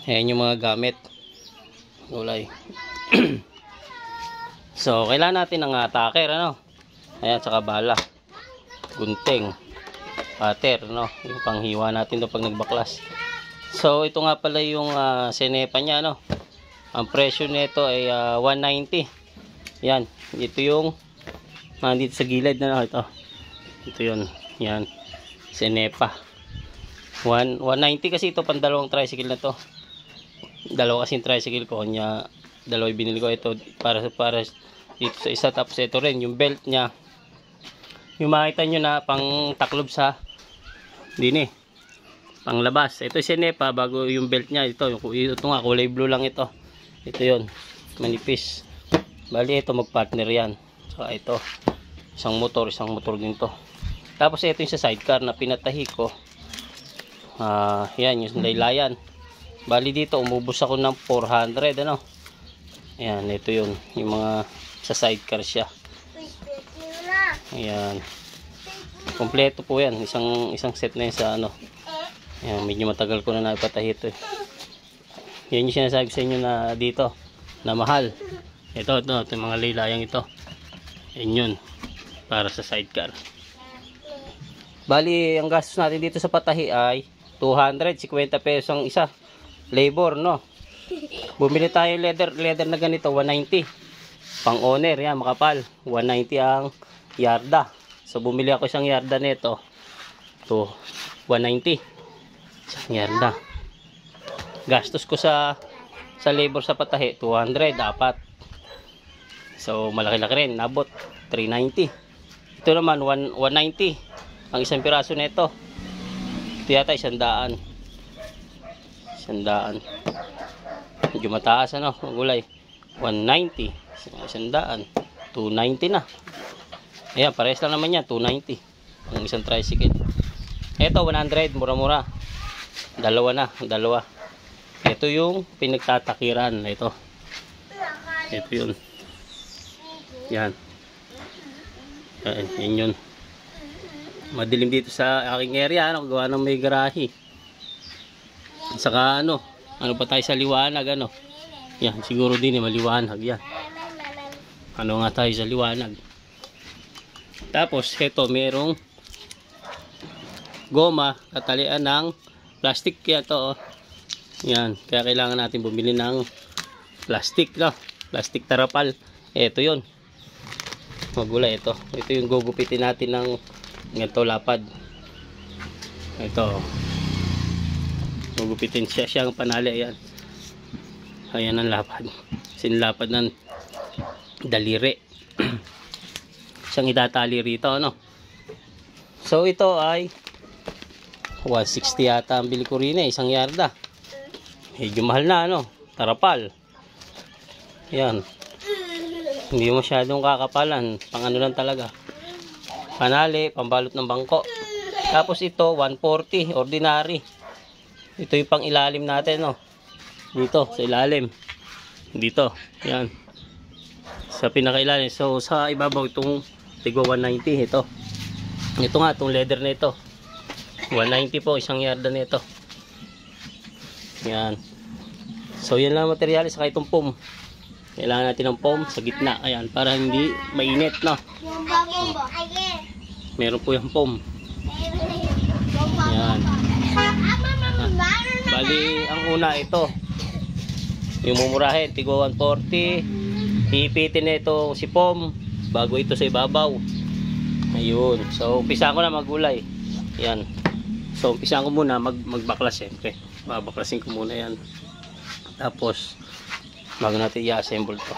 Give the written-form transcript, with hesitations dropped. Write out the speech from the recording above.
Ayan yung mga gamit. Gulay. So, kailangan natin ng tacker, ano? Ayan, tsaka bala. Gunting. Cutter, no? Yung panghiwa natin doon pag nagbaklas. So, ito nga pala yung senepa niya, no? Ang presyo nito ay 190. Yan. Ito yung nandito sa gilid na, no? Ito yun. Yan. Senepa. 190 kasi ito, pang dalawang tricycle na to. Dalawa kasing tricycle ko. Kanya, dalawa binili ko ito para dito sa isa. Tapos ito rin, yung belt niya. Yung makita nyo na pang taklob sa dini, pang labas. Ito yung senepa, bago yung belt niya. Ito nga, kulay blue lang ito. Ito yun, manipis. Bali ito, magpartner yan. Saka ito, isang motor din to. Tapos ito yung sa sidecar na pinatahi ko. Yan, yung laylayan. Bali dito, umubos ako ng 400, ano. Ayan, ito yun, yung mga sa sidecar siya. Ayan. Kompleto po yan. Isang set na yun sa ano. Ayan, medyo matagal ko na naipatahi ito. Yan yung sinasabi sa inyo na dito, na mahal. Ito yung mga laylayang ito. Yan yun. Para sa sidecar. Bali, ang gastos natin dito sa patahi ay 250 pesos ang isa. Labor, no? Bumili tayo leather na ganito, 190. Pang owner, yan, makapal. 190 ang yarda. So bumili ako isang yarda nito. To 190. Isang yarda. Gastos ko sa labor sa patahi 200 dapat. So malaki-laki rin, nabot 390. Ito naman 190 ang isang piraso nito. Ito yata 100. Medyo mataas, ano, gulay. 190, 100, 290 na. Ayan, parehas lang naman yan, 290 ang isang tricycle. Ito 100, mura-mura. Dalawa. Ito yung pinagtatakiran. Ito yun. Yan yun. Madilim dito sa aking area, ano, gawa ng may garahe. Saka ano pa tayo sa liwanag, ano. Yan, siguro din maliwanag yan. Ano nga tayo sa liwanag. Tapos ito, merong goma, katalian ng plastic. Kaya to, yan, kaya kailangan natin bumili ng plastic, no? Plastic tarapal. Ito yun, magulay. Ito yung gugupitin natin ng ganito lapad. Ito, gugupitin siyang panali. Ayan ang lapad, sinlapad ng daliri. Siyang itatali rito, ano. So ito ay 160 yata ang bili ko rin, isang yarda. Medyo mahal na, ano, tarapal. Yan, hindi masyadong kakapalan, pang ano lang talaga, panali, pambalot ng bangko. Tapos ito 140 ordinary. Ito yung pang ilalim natin, no, dito sa ilalim, dito, yan, sa pinakailalim. So sa ibabaw itong tigo 190. Ito nga, itong leather na ito 190 po, isang yarda na ito. Yan. So yan lang materyales. Saka itong foam, kailangan natin ng foam sa gitna. Ayan, para hindi mainit, no. Meron po yung foam. Yan. Bali, ang una ito, yung mumurahin, tigo 140. Iipitin na ito si foam bago ito sa ibabaw. Ayun. So umpisa ko na magulay. Yan. So umpisa ko muna magbaklas, siyempre. Babaklasin ko muna yan. Tapos bago natin i-assemble to.